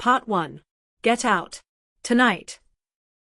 Part 1. Get out. Tonight.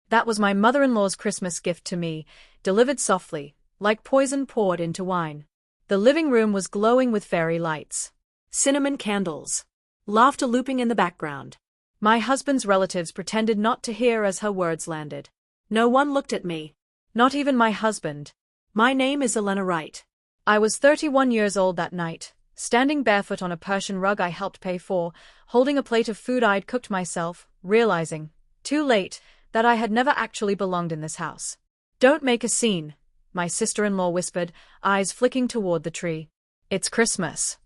That was my mother-in-law's Christmas gift to me, delivered softly, like poison poured into wine. The living room was glowing with fairy lights. Cinnamon candles. Laughter looping in the background. My husband's relatives pretended not to hear as her words landed. No one looked at me. Not even my husband. My name is Elena Wright. I was 31 years old that night, standing barefoot on a Persian rug I helped pay for, holding a plate of food I'd cooked myself, realizing, too late, that I had never actually belonged in this house. "Don't make a scene," my sister-in-law whispered, eyes flicking toward the tree. "It's Christmas."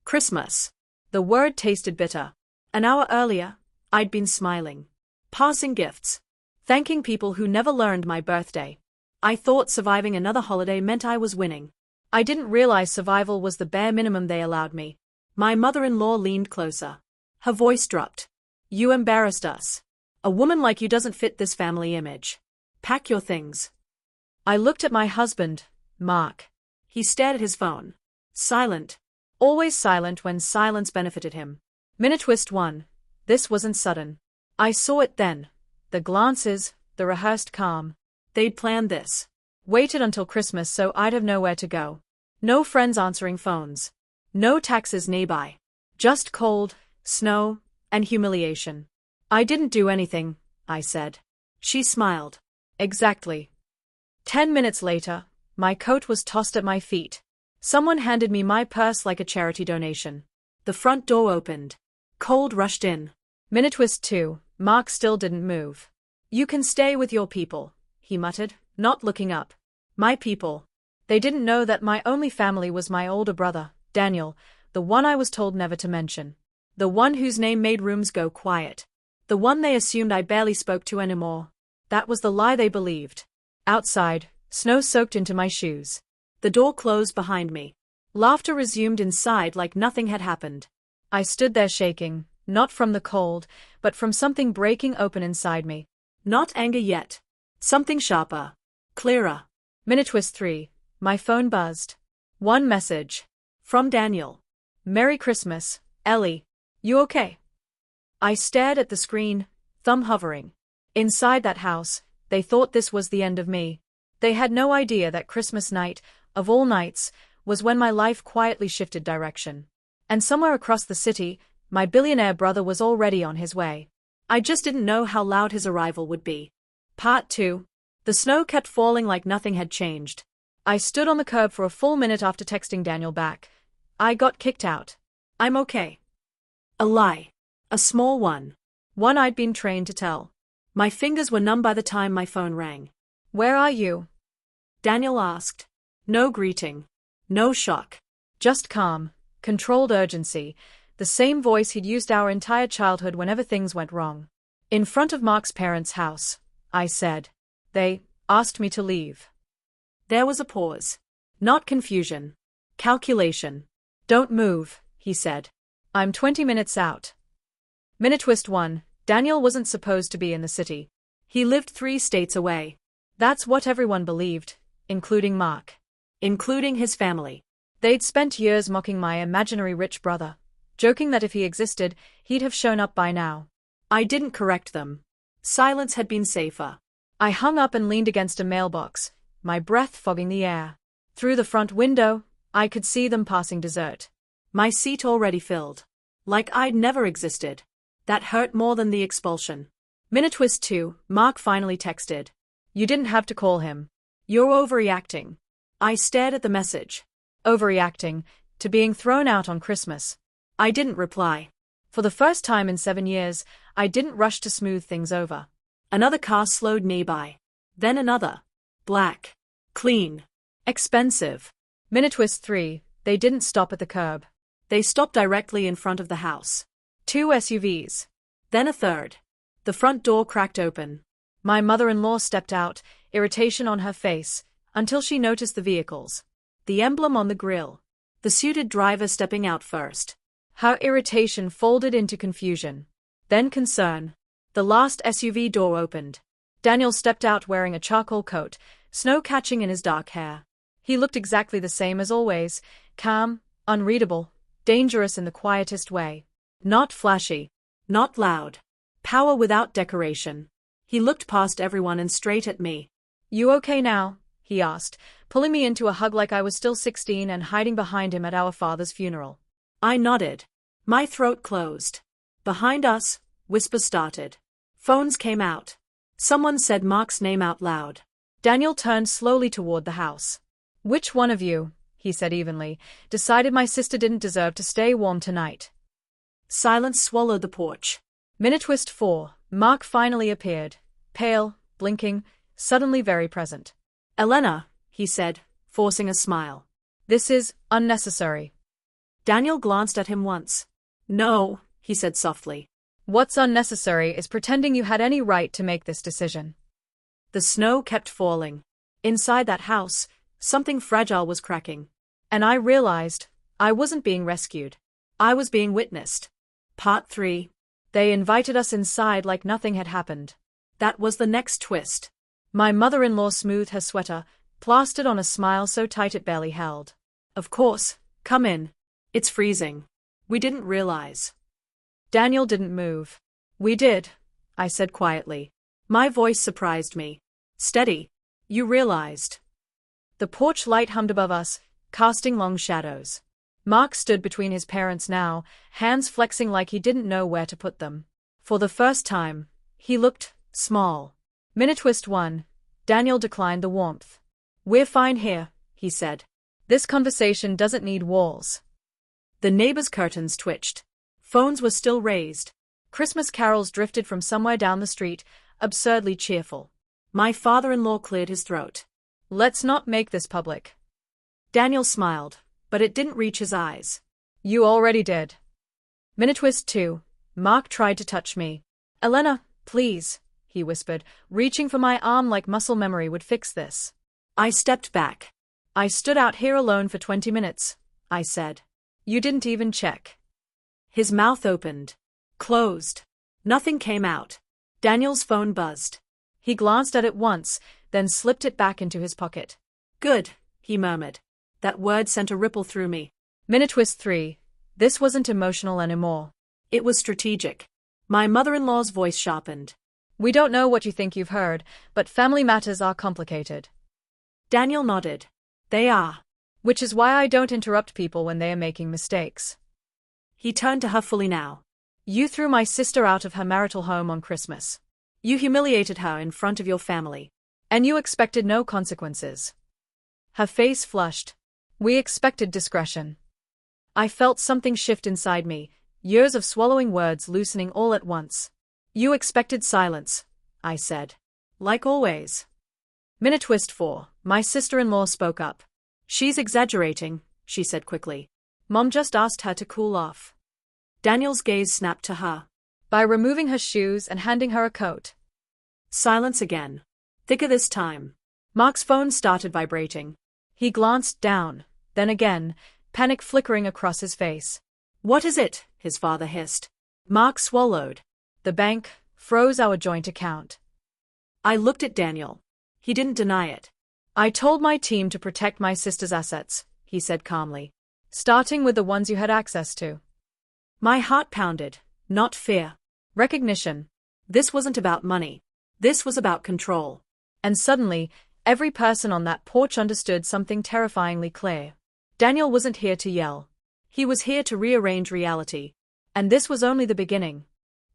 Christmas. The word tasted bitter. An hour earlier, I'd been smiling. Passing gifts. Thanking people who never learned my birthday. I thought surviving another holiday meant I was winning. I didn't realize survival was the bare minimum they allowed me. My mother-in-law leaned closer. Her voice dropped. "You embarrassed us. A woman like you doesn't fit this family image. Pack your things." I looked at my husband, Mark. He stared at his phone. Silent. Always silent when silence benefited him. Minute twist 1. This wasn't sudden. I saw it then. The glances, the rehearsed calm. They'd planned this. Waited until Christmas so I'd have nowhere to go. No friends answering phones. No taxes nearby. Just cold, snow, and humiliation. "I didn't do anything," I said. She smiled. "Exactly." 10 minutes later, my coat was tossed at my feet. Someone handed me my purse like a charity donation. The front door opened. Cold rushed in. Minute twist 2. Mark still didn't move. "You can stay with your people," he muttered, not looking up. My people. They didn't know that my only family was my older brother, Daniel, the one I was told never to mention. The one whose name made rooms go quiet. The one they assumed I barely spoke to anymore. That was the lie they believed. Outside, snow soaked into my shoes. The door closed behind me. Laughter resumed inside like nothing had happened. I stood there shaking, not from the cold, but from something breaking open inside me. Not anger yet. Something sharper. Clearer. Minute twist 3. My phone buzzed. One message. From Daniel. "Merry Christmas, Ellie. You okay?" I stared at the screen, thumb hovering. Inside that house, they thought this was the end of me. They had no idea that Christmas night, of all nights, was when my life quietly shifted direction. And somewhere across the city, my billionaire brother was already on his way. I just didn't know how loud his arrival would be. Part 2. The snow kept falling like nothing had changed. I stood on the curb for a full minute after texting Daniel back. "I got kicked out. I'm okay." A lie. A small one. One I'd been trained to tell. My fingers were numb by the time my phone rang. "Where are you?" Daniel asked. No greeting. No shock. Just calm, controlled urgency, the same voice he'd used our entire childhood whenever things went wrong. "In front of Mark's parents' house," I said. "They asked me to leave." There was a pause. Not confusion. Calculation. "Don't move," he said. "I'm 20 minutes out." Minute twist 1. Daniel wasn't supposed to be in the city. He lived 3 states away. That's what everyone believed, including Mark. Including his family. They'd spent years mocking my imaginary rich brother, joking that if he existed, he'd have shown up by now. I didn't correct them. Silence had been safer. I hung up and leaned against a mailbox, my breath fogging the air. Through the front window, I could see them passing dessert. My seat already filled. Like I'd never existed. That hurt more than the expulsion. Minute twist 2. Mark finally texted. "You didn't have to call him. You're overreacting." I stared at the message. Overreacting to being thrown out on Christmas. I didn't reply. For the first time in 7 years, I didn't rush to smooth things over. Another car slowed nearby. Then another. Black. Clean. Expensive. Minute twist 3. They didn't stop at the curb. They stopped directly in front of the house. 2 SUVs. Then a third. The front door cracked open. My mother-in-law stepped out, irritation on her face, until she noticed the vehicles. The emblem on the grille. The suited driver stepping out first. Her irritation folded into confusion. Then concern. The last SUV door opened. Daniel stepped out wearing a charcoal coat, snow catching in his dark hair. He looked exactly the same as always, calm, unreadable, dangerous in the quietest way. Not flashy. Not loud. Power without decoration. He looked past everyone and straight at me. You okay now? He asked, pulling me into a hug like I was still 16 and hiding behind him at our father's funeral. I nodded. My throat closed. Behind us, whispers started. Phones came out. Someone said Mark's name out loud. Daniel turned slowly toward the house. Which one of you, he said evenly, decided my sister didn't deserve to stay warm tonight? Silence swallowed the porch. Minute twist 4. Mark finally appeared. Pale, blinking, suddenly very present. Elena, he said, forcing a smile. This is unnecessary. Daniel glanced at him once. No, he said softly. What's unnecessary is pretending you had any right to make this decision. The snow kept falling. Inside that house, something fragile was cracking. And I realized I wasn't being rescued. I was being witnessed. Part 3. They invited us inside like nothing had happened. That was the next twist. My mother-in-law smoothed her sweater, plastered on a smile so tight it barely held. Of course, come in. It's freezing. We didn't realize. Daniel didn't move. We did, I said quietly. My voice surprised me. Steady. You realized. The porch light hummed above us, casting long shadows. Mark stood between his parents now, hands flexing like he didn't know where to put them. For the first time, he looked small. Minute twist 1. Daniel declined the warmth. We're fine here, he said. This conversation doesn't need walls. The neighbors' curtains twitched. Phones were still raised. Christmas carols drifted from somewhere down the street, absurdly cheerful. My father-in-law cleared his throat. Let's not make this public. Daniel smiled, but it didn't reach his eyes. You already did. Minute twist 2. Mark tried to touch me. Elena, please, he whispered, reaching for my arm like muscle memory would fix this. I stepped back. I stood out here alone for 20 minutes, I said. You didn't even check. His mouth opened. Closed. Nothing came out. Daniel's phone buzzed. He glanced at it once, then slipped it back into his pocket. Good, he murmured. That word sent a ripple through me. Minute twist 3. This wasn't emotional anymore. It was strategic. My mother-in-law's voice sharpened. We don't know what you think you've heard, but family matters are complicated. Daniel nodded. They are. Which is why I don't interrupt people when they are making mistakes. He turned to her fully now. You threw my sister out of her marital home on Christmas. You humiliated her in front of your family. And you expected no consequences. Her face flushed. We expected discretion. I felt something shift inside me, years of swallowing words loosening all at once. You expected silence, I said. Like always. Minute twist 4. My sister-in-law spoke up. She's exaggerating, she said quickly. Mom just asked her to cool off. Daniel's gaze snapped to her. By removing her shoes and handing her a coat. Silence again. Thicker this time. Mark's phone started vibrating. He glanced down, then again, panic flickering across his face. What is it? His father hissed. Mark swallowed. The bank froze our joint account. I looked at Daniel. He didn't deny it. I told my team to protect my sister's assets, he said calmly. Starting with the ones you had access to. My heart pounded, not fear. Recognition. This wasn't about money. This was about control. And suddenly, every person on that porch understood something terrifyingly clear. Daniel wasn't here to yell. He was here to rearrange reality. And this was only the beginning.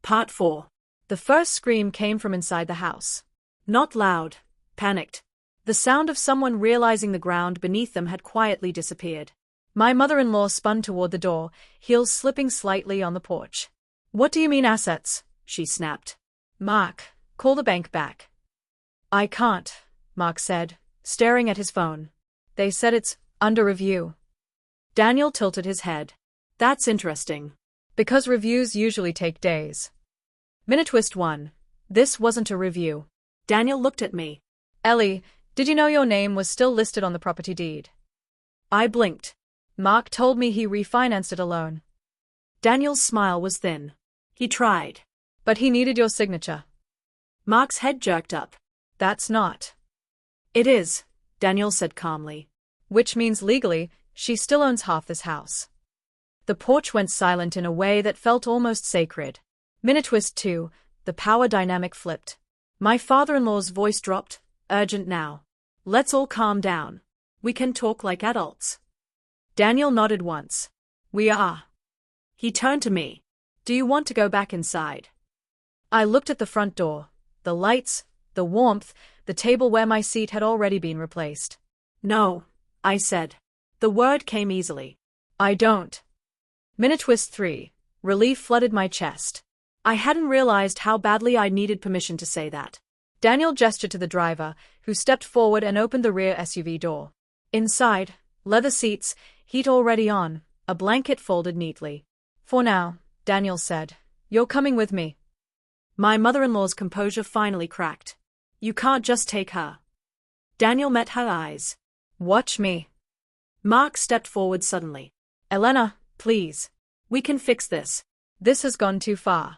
Part 4. The first scream came from inside the house. Not loud, panicked. The sound of someone realizing the ground beneath them had quietly disappeared. My mother-in-law spun toward the door, heels slipping slightly on the porch. What do you mean assets? She snapped. Mark, call the bank back. I can't, Mark said, staring at his phone. They said it's under review. Daniel tilted his head. That's interesting. Because reviews usually take days. Minute twist 1. This wasn't a review. Daniel looked at me. Ellie, did you know your name was still listed on the property deed? I blinked. Mark told me he refinanced it alone. Daniel's smile was thin. He tried. But he needed your signature. Mark's head jerked up. That's not. It is, Daniel said calmly. Which means legally, she still owns half this house. The porch went silent in a way that felt almost sacred. Minute twist 2, the power dynamic flipped. My father-in-law's voice dropped, urgent now. Let's all calm down. We can talk like adults. Daniel nodded once. We are. He turned to me. Do you want to go back inside? I looked at the front door. The lights, the warmth, the table where my seat had already been replaced. No, I said. The word came easily. I don't. Minute twist 3. Relief flooded my chest. I hadn't realized how badly I needed permission to say that. Daniel gestured to the driver, who stepped forward and opened the rear SUV door. Inside, leather seats, heat already on, a blanket folded neatly. For now, Daniel said. You're coming with me. My mother-in-law's composure finally cracked. You can't just take her. Daniel met her eyes. Watch me. Mark stepped forward suddenly. Elena, please. We can fix this. This has gone too far.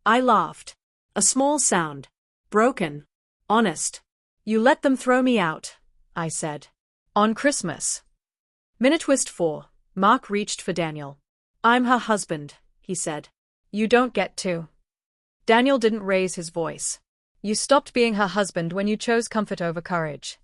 I laughed. A small sound. Broken. Honest. You let them throw me out, I said. On Christmas. Minute twist 4. Mark reached for Daniel. I'm her husband, he said. You don't get to. Daniel didn't raise his voice. You stopped being her husband when you chose comfort over courage.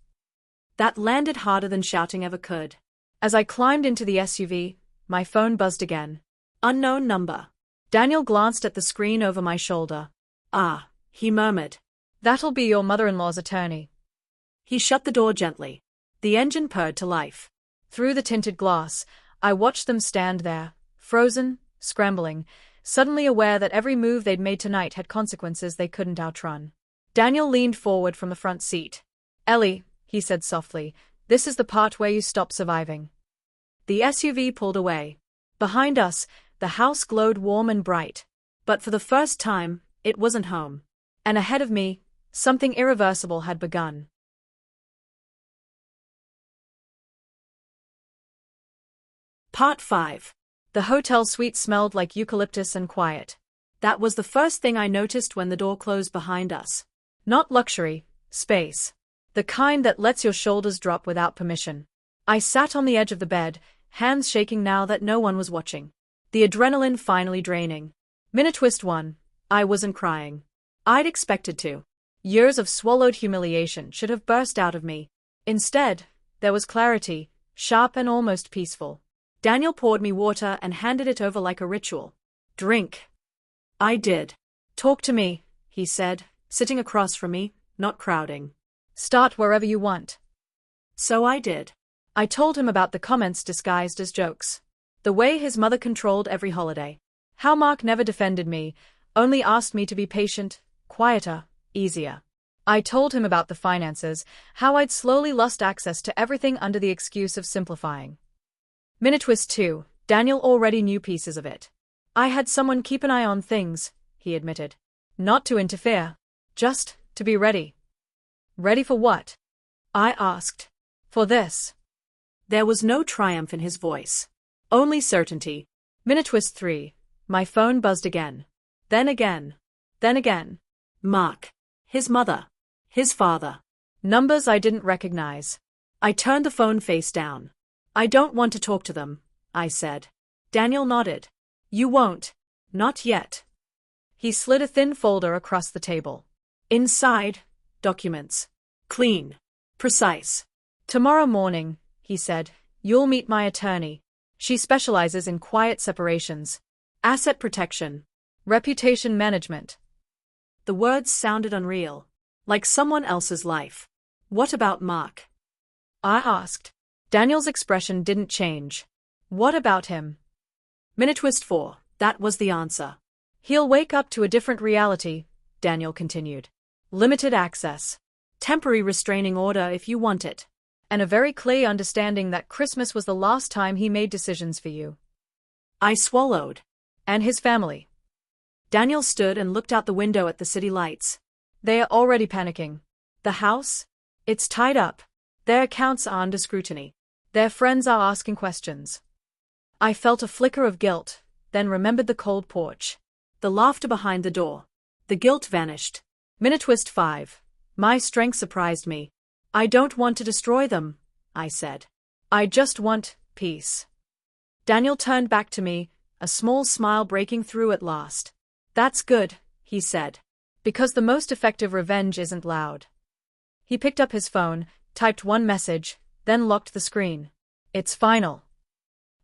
That landed harder than shouting ever could. As I climbed into the SUV, my phone buzzed again. Unknown number. Daniel glanced at the screen over my shoulder. Ah, he murmured. That'll be your mother-in-law's attorney. He shut the door gently. The engine purred to life. Through the tinted glass, I watched them stand there, frozen, scrambling, suddenly aware that every move they'd made tonight had consequences they couldn't outrun. Daniel leaned forward from the front seat. Ellie, he said softly, this is the part where you stop surviving. The SUV pulled away. Behind us, the house glowed warm and bright. But for the first time, it wasn't home. And ahead of me, something irreversible had begun. Part 5. The hotel suite smelled like eucalyptus and quiet. That was the first thing I noticed when the door closed behind us. Not luxury, space. The kind that lets your shoulders drop without permission. I sat on the edge of the bed, hands shaking now that no one was watching. The adrenaline finally draining. Minute twist 1. I wasn't crying. I'd expected to. Years of swallowed humiliation should have burst out of me. Instead, there was clarity, sharp and almost peaceful. Daniel poured me water and handed it over like a ritual. Drink. I did. Talk to me, he said, sitting across from me, not crowding. Start wherever you want. So I did. I told him about the comments disguised as jokes. The way his mother controlled every holiday. How Mark never defended me, only asked me to be patient, quieter, easier. I told him about the finances, how I'd slowly lost access to everything under the excuse of simplifying. Minute twist 2. Daniel already knew pieces of it. I had someone keep an eye on things, he admitted. Not to interfere. Just to be ready. Ready for what? I asked. For this. There was no triumph in his voice. Only certainty. Minute twist 3. My phone buzzed again. Then again. Then again. Mark. His mother. His father. Numbers I didn't recognize. I turned the phone face down. I don't want to talk to them, I said. Daniel nodded. You won't. Not yet. He slid a thin folder across the table. Inside, documents. Clean. Precise. Tomorrow morning, he said, you'll meet my attorney. She specializes in quiet separations, asset protection, reputation management. The words sounded unreal, like someone else's life. What about Mark? I asked. Daniel's expression didn't change. What about him? Minute twist 4. That was the answer. He'll wake up to a different reality, Daniel continued. Limited access. Temporary restraining order if you want it. And a very clear understanding that Christmas was the last time he made decisions for you. I swallowed. And his family. Daniel stood and looked out the window at the city lights. They are already panicking. The house? It's tied up. Their accounts are under scrutiny. Their friends are asking questions. I felt a flicker of guilt, then remembered the cold porch. The laughter behind the door. The guilt vanished. Minute twist 5. My strength surprised me. I don't want to destroy them, I said. I just want peace. Daniel turned back to me, a small smile breaking through at last. That's good, he said. Because the most effective revenge isn't loud. He picked up his phone, typed one message, then locked the screen. It's final.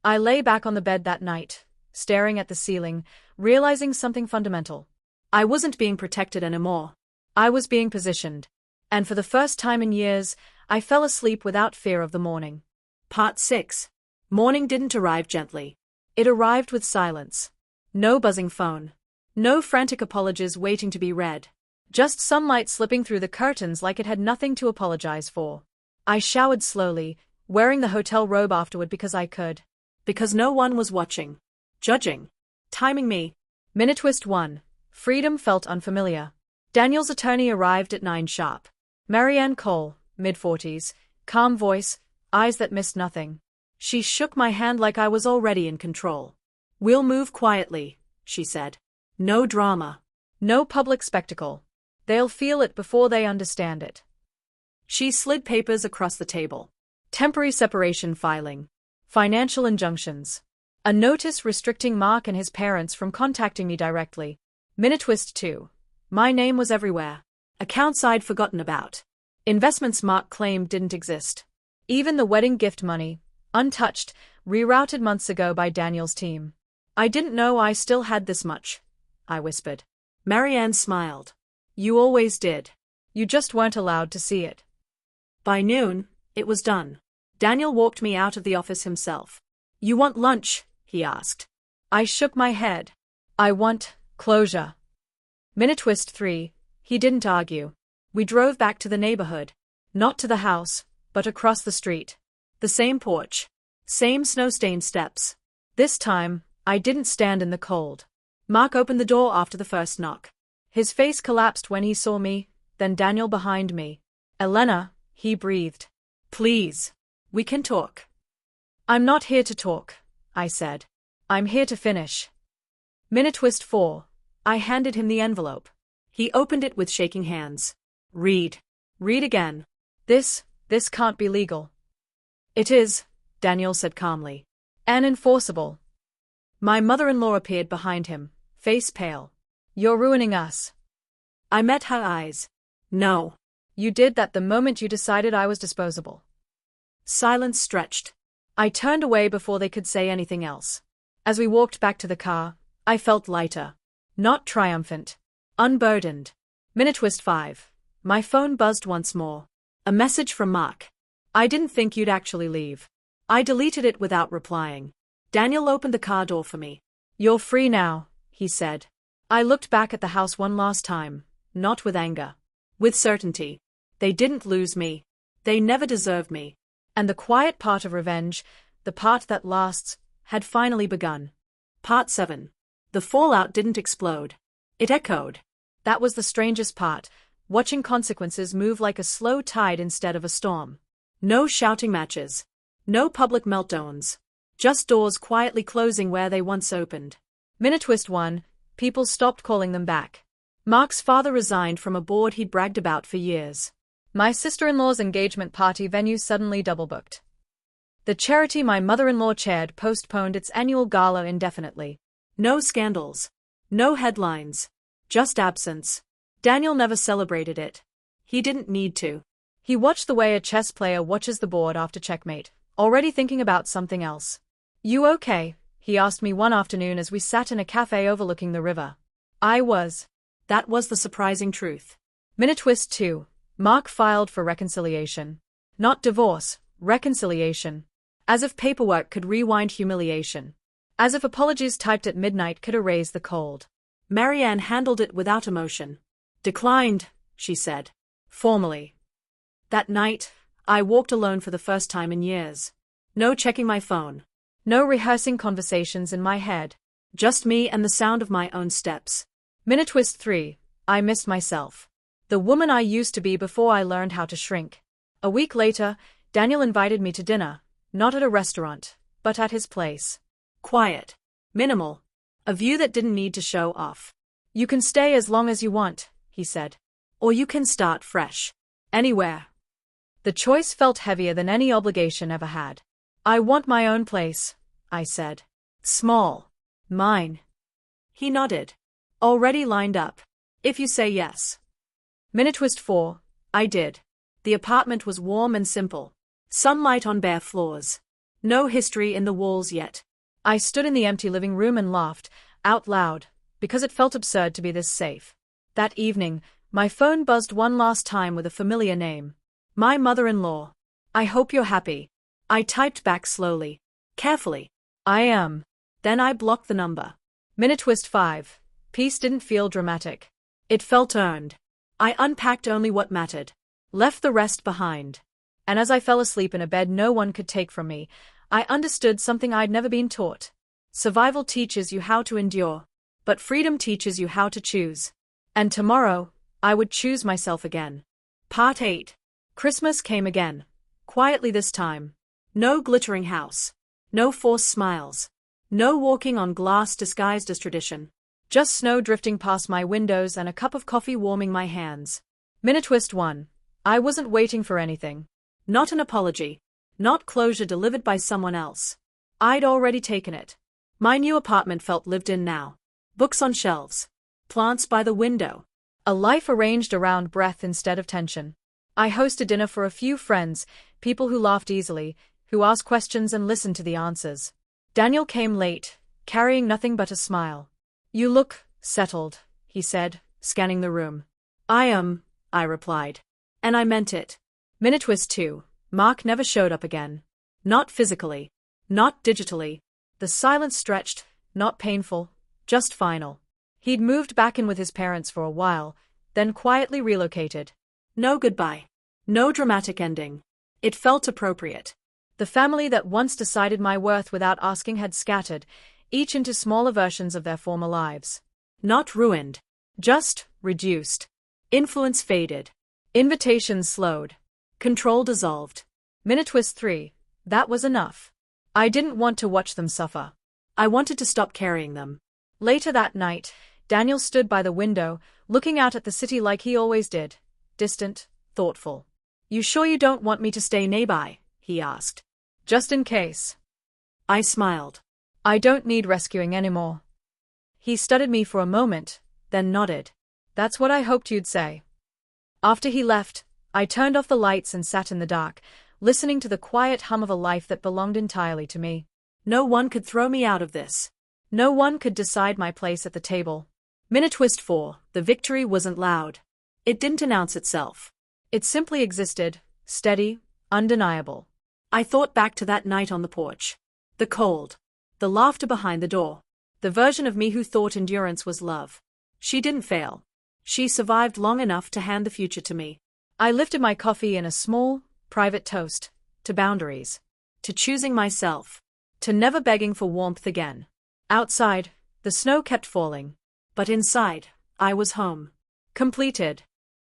I lay back on the bed that night, staring at the ceiling, realizing something fundamental. I wasn't being protected anymore. I was being positioned. And for the first time in years, I fell asleep without fear of the morning. Part 6. Morning didn't arrive gently. It arrived with silence. No buzzing phone. No frantic apologies waiting to be read. Just sunlight slipping through the curtains like it had nothing to apologize for. I showered slowly, wearing the hotel robe afterward because I could. Because no one was watching. Judging. Timing me. Minute twist 1. Freedom felt unfamiliar. Daniel's attorney arrived at 9 sharp. Marianne Cole, mid-40s, calm voice, eyes that missed nothing. She shook my hand like I was already in control. We'll move quietly, she said. No drama. No public spectacle. They'll feel it before they understand it. She slid papers across the table. Temporary separation filing. Financial injunctions. A notice restricting Mark and his parents from contacting me directly. Minute twist 2. My name was everywhere. Accounts I'd forgotten about. Investments Mark claimed didn't exist. Even the wedding gift money, untouched, rerouted months ago by Daniel's team. I didn't know I still had this much, I whispered. Marianne smiled. You always did. You just weren't allowed to see it. By noon, it was done. Daniel walked me out of the office himself. You want lunch? He asked. I shook my head. I want closure. Minute twist 3. He didn't argue. We drove back to the neighborhood. Not to the house, but across the street. The same porch. Same snow-stained steps. This time, I didn't stand in the cold. Mark opened the door after the first knock. His face collapsed when he saw me, then Daniel behind me. Elena, he breathed. Please. We can talk. I'm not here to talk, I said. I'm here to finish. Minute twist 4. I handed him the envelope. He opened it with shaking hands. Read. Read again. This can't be legal. It is, Daniel said calmly. And enforceable. My mother-in-law appeared behind him, face pale. You're ruining us. I met her eyes. No. You did that the moment you decided I was disposable. Silence stretched. I turned away before they could say anything else. As we walked back to the car, I felt lighter. Not triumphant. Unburdened. Minute twist 5. My phone buzzed once more. A message from Mark. I didn't think you'd actually leave. I deleted it without replying. Daniel opened the car door for me. You're free now, he said. I looked back at the house one last time, not with anger. With certainty. They didn't lose me. They never deserved me. And the quiet part of revenge, the part that lasts, had finally begun. Part 7. The fallout didn't explode. It echoed. That was the strangest part, watching consequences move like a slow tide instead of a storm. No shouting matches. No public meltdowns. Just doors quietly closing where they once opened. Minute twist 1. People stopped calling them back. Mark's father resigned from a board he'd bragged about for years. My sister-in-law's engagement party venue suddenly double-booked. The charity my mother-in-law chaired postponed its annual gala indefinitely. No scandals. No headlines. Just absence. Daniel never celebrated it. He didn't need to. He watched the way a chess player watches the board after checkmate, already thinking about something else. You okay? He asked me one afternoon as we sat in a cafe overlooking the river. I was. That was the surprising truth. Minute twist 2. Mark filed for reconciliation. Not divorce, reconciliation. As if paperwork could rewind humiliation. As if apologies typed at midnight could erase the cold. Marianne handled it without emotion. Declined, she said. Formally. That night, I walked alone for the first time in years. No checking my phone. No rehearsing conversations in my head. Just me and the sound of my own steps. Minute twist 3. I missed myself. The woman I used to be before I learned how to shrink. A week later, Daniel invited me to dinner, not at a restaurant, but at his place. Quiet. Minimal. A view that didn't need to show off. You can stay as long as you want, he said. Or you can start fresh. Anywhere. The choice felt heavier than any obligation ever had. I want my own place, I said. Small. Mine. He nodded. Already lined up. If you say yes. Minute twist 4. I did. The apartment was warm and simple. Sunlight on bare floors. No history in the walls yet. I stood in the empty living room and laughed, out loud, because it felt absurd to be this safe. That evening, my phone buzzed one last time with a familiar name. My mother-in-law. I hope you're happy. I typed back slowly. Carefully. I am. Then I blocked the number. Minute twist 5. Peace didn't feel dramatic. It felt earned. I unpacked only what mattered. Left the rest behind. And as I fell asleep in a bed no one could take from me, I understood something I'd never been taught. Survival teaches you how to endure, but freedom teaches you how to choose. And tomorrow, I would choose myself again. Part 8. Christmas came again. Quietly this time. No glittering house. No forced smiles. No walking on glass disguised as tradition. Just snow drifting past my windows and a cup of coffee warming my hands. Minute twist 1. I wasn't waiting for anything. Not an apology. Not closure delivered by someone else. I'd already taken it. My new apartment felt lived in now. Books on shelves. Plants by the window. A life arranged around breath instead of tension. I hosted dinner for a few friends, people who laughed easily, who asked questions and listened to the answers. Daniel came late, carrying nothing but a smile. You look settled, he said, scanning the room. I replied. And I meant it. Minute twist 2. Mark never showed up again. Not physically. Not digitally. The silence stretched, not painful, just final. He'd moved back in with his parents for a while, then quietly relocated. No goodbye. No dramatic ending. It felt appropriate. The family that once decided my worth without asking had scattered, each into smaller versions of their former lives. Not ruined. Just reduced. Influence faded. Invitations slowed. Control dissolved. Minute twist 3. That was enough. I didn't want to watch them suffer. I wanted to stop carrying them. Later that night, Daniel stood by the window, looking out at the city like he always did. Distant, thoughtful. You sure you don't want me to stay nearby? He asked. Just in case. I smiled. I don't need rescuing anymore. He studied me for a moment, then nodded. That's what I hoped you'd say. After he left, I turned off the lights and sat in the dark, listening to the quiet hum of a life that belonged entirely to me. No one could throw me out of this. No one could decide my place at the table. Minute twist 4. The victory wasn't loud. It didn't announce itself. It simply existed, steady, undeniable. I thought back to that night on the porch. The cold. The laughter behind the door. The version of me who thought endurance was love. She didn't fail. She survived long enough to hand the future to me. I lifted my coffee in a small, private toast. To boundaries. To choosing myself. To never begging for warmth again. Outside, the snow kept falling. But inside, I was home. Completed.